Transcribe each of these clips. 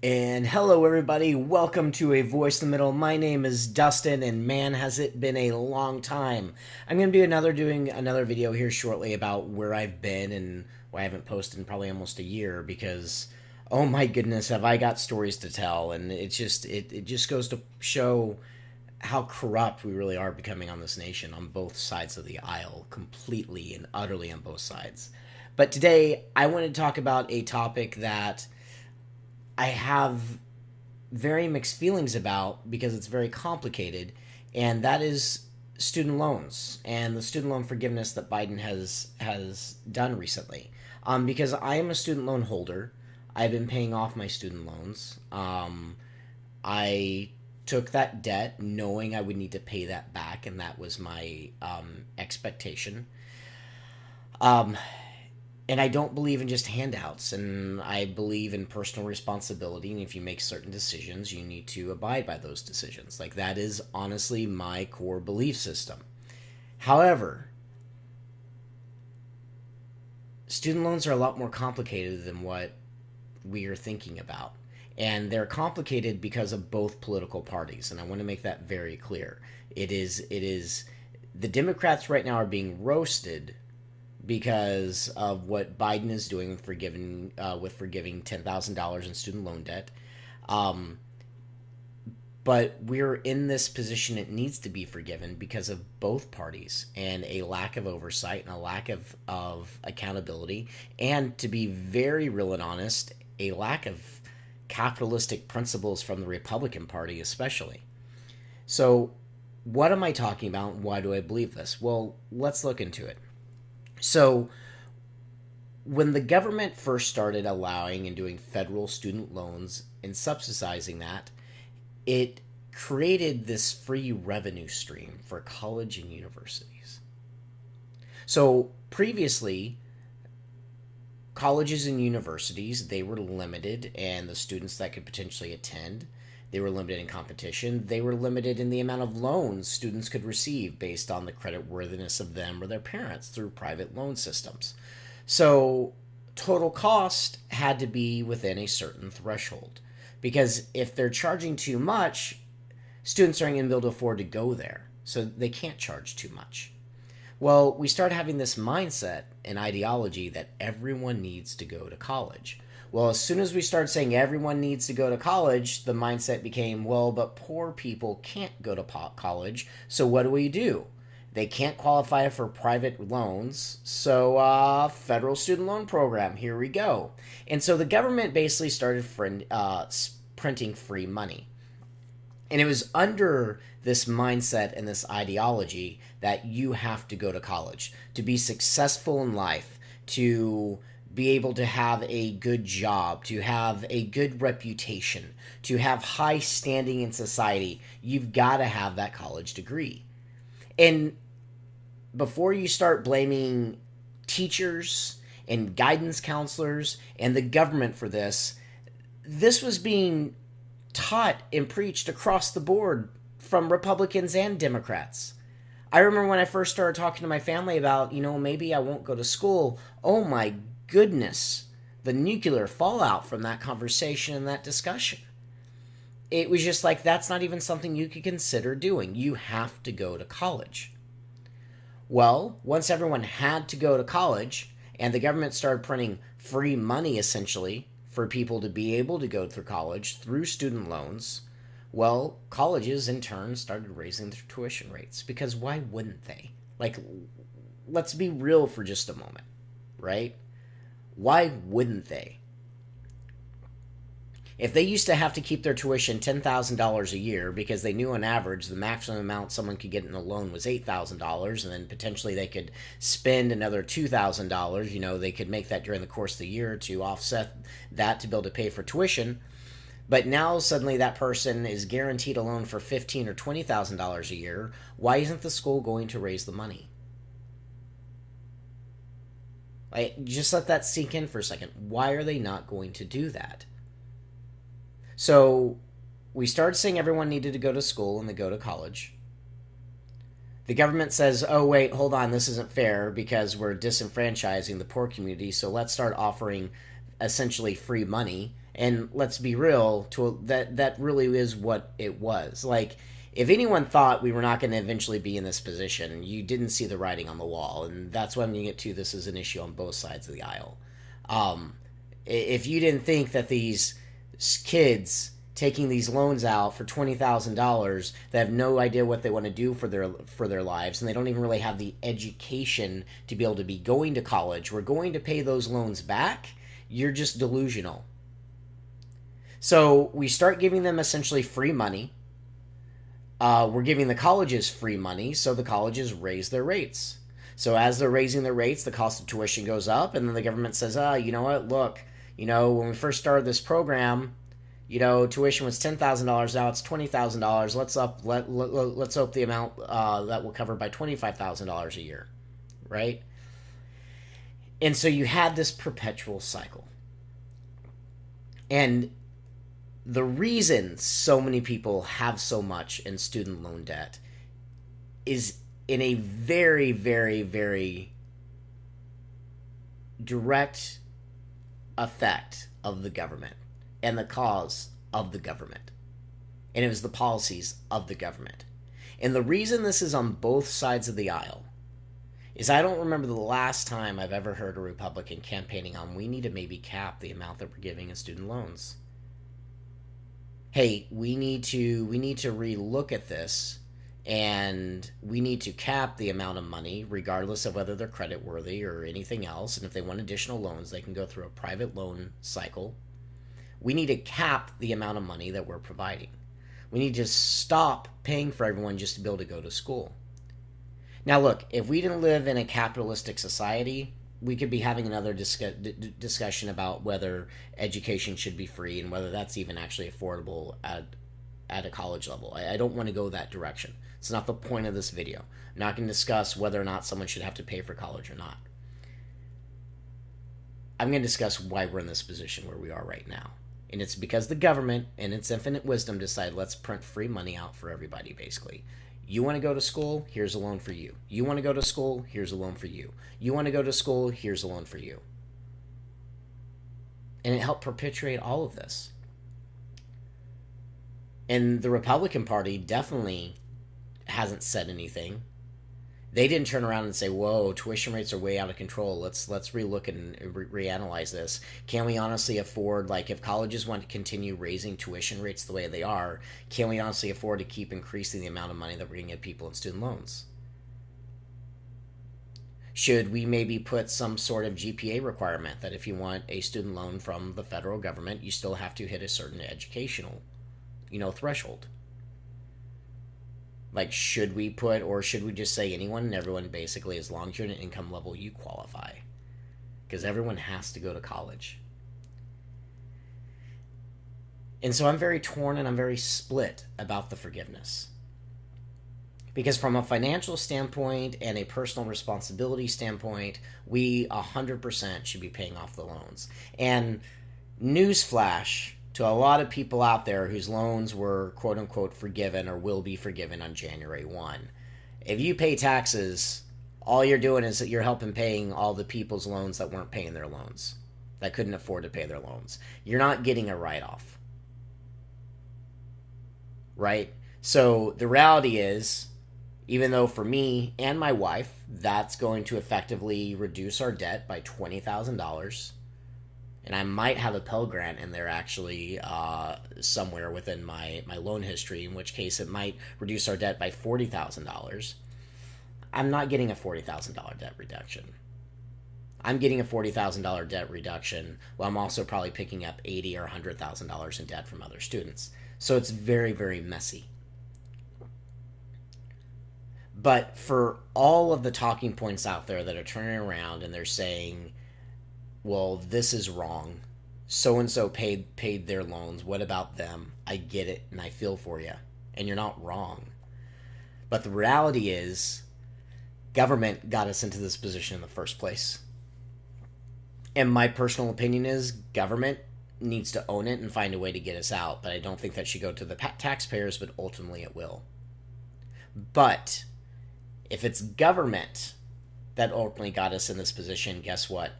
And hello, everybody. Welcome to A Voice in the Middle. My name is Dustin, and man, has it been a long time. I'm going to be doing another video here shortly about where I've been and why I haven't posted in probably almost a year because, oh my goodness, have I got stories to tell. And it just goes to show how corrupt we really are becoming on this nation on both sides of the aisle, completely and utterly on both sides. But today, I want to talk about a topic that I have very mixed feelings about because it's very complicated, and that is student loans and the student loan forgiveness that Biden has done recently. Because I am a student loan holder, I've been paying off my student loans. I took that debt knowing I would need to pay that back, and that was my expectation. Um, and I don't believe in just handouts, and I believe in personal responsibility. And if you make certain decisions, you need to abide by those decisions. Like, that is honestly my core belief system. However, student loans are a lot more complicated than what we are thinking about. And they're complicated because of both political parties. And I want to make that very clear. It is the Democrats right now are being roasted because of what Biden is doing with forgiving $10,000 in student loan debt. Um, but we're in this position; it needs to be forgiven because of both parties and a lack of oversight and a lack of accountability, and to be very real and honest, a lack of capitalistic principles from the Republican Party, especially. So, what am I talking about? And why do I believe this? Well, let's look into it. So, when the government first started allowing and doing federal student loans and subsidizing that, it created this free revenue stream for college and universities. So, previously, colleges and universities, they were limited, and the students that could potentially attend, they were limited in competition. They were limited in the amount of loans students could receive based on the credit worthiness of them or their parents through private loan systems. So total cost had to be within a certain threshold, because if they're charging too much, students aren't going to be able to afford to go there, so they can't charge too much. Well, we start having this mindset and ideology that everyone needs to go to college. Well, as soon as we start saying everyone needs to go to college, the mindset became, well, but poor people can't go to college, so what do we do? They can't qualify for private loans, so federal student loan program, here we go. And so the government basically started printing free money. And it was under this mindset and this ideology that you have to go to college to be successful in life, to be able to have a good job, to have a good reputation, to have high standing in society. You've got to have that college degree. And before you start blaming teachers and guidance counselors and the government for this, this was being taught and preached across the board from Republicans and Democrats. I remember when I first started talking to my family about, maybe I won't go to school. Oh my goodness, the nuclear fallout from that conversation and that discussion. It was just like, that's not even something you could consider doing. You have to go to college. Well, once everyone had to go to college and the government started printing free money essentially for people to be able to go through college through student loans, well, colleges in turn started raising their tuition rates, because why wouldn't they? Like, let's be real for just a moment, right? Why wouldn't they? If they used to have to keep their tuition $10,000 a year because they knew on average the maximum amount someone could get in a loan was $8,000, and then potentially they could spend another $2,000, they could make that during the course of the year to offset that to be able to pay for tuition. But now suddenly that person is guaranteed a loan for $15,000 or $20,000 a year. Why isn't the school going to raise the money? Just let that sink in for a second. Why are they not going to do that? So we started saying everyone needed to go to school and to go to college. The government says, oh, wait, hold on, this isn't fair because we're disenfranchising the poor community, so let's start offering essentially free money And let's be real, that really is what it was. Like, if anyone thought we were not going to eventually be in this position, you didn't see the writing on the wall, and that's what I'm going to get to. This is an issue on both sides of the aisle. Um, if you didn't think that these kids taking these loans out for $20,000 that have no idea what they want to do for their lives, and they don't even really have the education to be able to be going to college, we're going to pay those loans back, you're just delusional. So we start giving them essentially free money. We're giving the colleges free money, so the colleges raise their rates. So as they're raising their rates, the cost of tuition goes up, and then the government says, you know what, look, when we first started this program, tuition was $10,000. Now it's $20,000. Let's up the amount that will cover by $25,000 a year, right? And so you had this perpetual cycle. And the reason so many people have so much in student loan debt is in a very, very, very direct effect of the government and the cause of the government. And it was the policies of the government. And the reason this is on both sides of the aisle is I don't remember the last time I've ever heard a Republican campaigning on we need to maybe cap the amount that we're giving in student loans. Hey, we need to relook at this, and we need to cap the amount of money regardless of whether they're creditworthy or anything else. And if they want additional loans, they can go through a private loan cycle. We need to cap the amount of money that we're providing. We need to stop paying for everyone just to be able to go to school. Now look, if we didn't live in a capitalistic society, we could be having another discussion about whether education should be free and whether that's even actually affordable at a college level. I don't want to go that direction. It's not the point of this video. I'm not going to discuss whether or not someone should have to pay for college or not. I'm going to discuss why we're in this position where we are right now. And it's because the government, in its infinite wisdom, decided let's print free money out for everybody, basically. You want to go to school? Here's a loan for you. You want to go to school? Here's a loan for you. You want to go to school? Here's a loan for you. And it helped perpetuate all of this. And the Republican Party definitely hasn't said anything. They didn't turn around and say, whoa, tuition rates are way out of control. Let's relook and reanalyze this. Can we honestly afford, like, if colleges want to continue raising tuition rates the way they are, can we honestly afford to keep increasing the amount of money that we're going to give people in student loans? Should we maybe put some sort of GPA requirement that if you want a student loan from the federal government, you still have to hit a certain educational, threshold? Like, should we put, or should we just say anyone and everyone, basically, as long as you're at an income level, you qualify? Because everyone has to go to college. And so I'm very torn and I'm very split about the forgiveness. Because from a financial standpoint and a personal responsibility standpoint, we 100% should be paying off the loans. And newsflash to a lot of people out there whose loans were quote-unquote forgiven or will be forgiven on January 1. If you pay taxes, all you're doing is that you're helping paying all the people's loans that weren't paying their loans, that couldn't afford to pay their loans. You're not getting a write-off. Right? So the reality is, even though for me and my wife, that's going to effectively reduce our debt by $20,000, and I might have a Pell Grant in there actually somewhere within my loan history, in which case it might reduce our debt by $40,000. I'm not getting a $40,000 debt reduction. I'm getting a $40,000 debt reduction while I'm also probably picking up $80,000 or $100,000 in debt from other students. So it's very, very messy. But for all of the talking points out there that are turning around and they're saying, well, this is wrong. So-and-so paid their loans. What about them? I get it, and I feel for you. And you're not wrong. But the reality is, government got us into this position in the first place. And my personal opinion is, government needs to own it and find a way to get us out. But I don't think that should go to the taxpayers, but ultimately it will. But if it's government that ultimately got us in this position, guess what?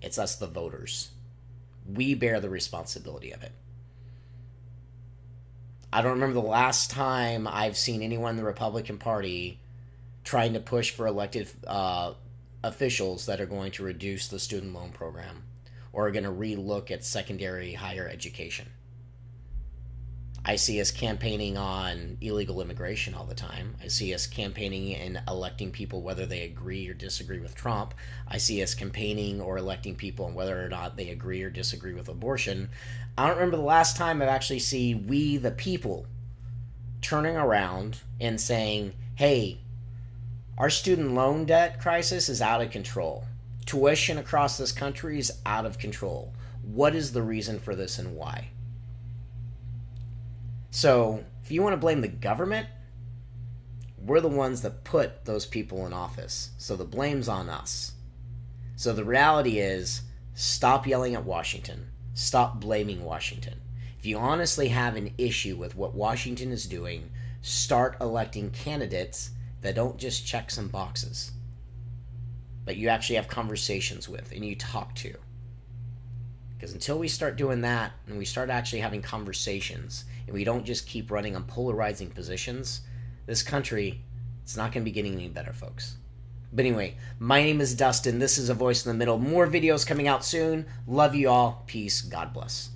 It's us, the voters. We bear the responsibility of it. I don't remember the last time I've seen anyone in the Republican Party trying to push for elected officials that are going to reduce the student loan program or are going to relook at secondary higher education. I see us campaigning on illegal immigration all the time. I see us campaigning and electing people whether they agree or disagree with Trump. I see us campaigning or electing people on whether or not they agree or disagree with abortion. I don't remember the last time I've actually seen we, the people, turning around and saying, hey, our student loan debt crisis is out of control. Tuition across this country is out of control. What is the reason for this and why? So, if you want to blame the government, we're the ones that put those people in office. So the blame's on us. So the reality is, stop yelling at Washington. Stop blaming Washington. If you honestly have an issue with what Washington is doing, start electing candidates that don't just check some boxes, but you actually have conversations with and you talk to. Because until we start doing that and we start actually having conversations and we don't just keep running on polarizing positions, this country, it's not going to be getting any better, folks. But anyway, my name is Dustin. This is A Voice in the Middle. More videos coming out soon. Love you all. Peace. God bless.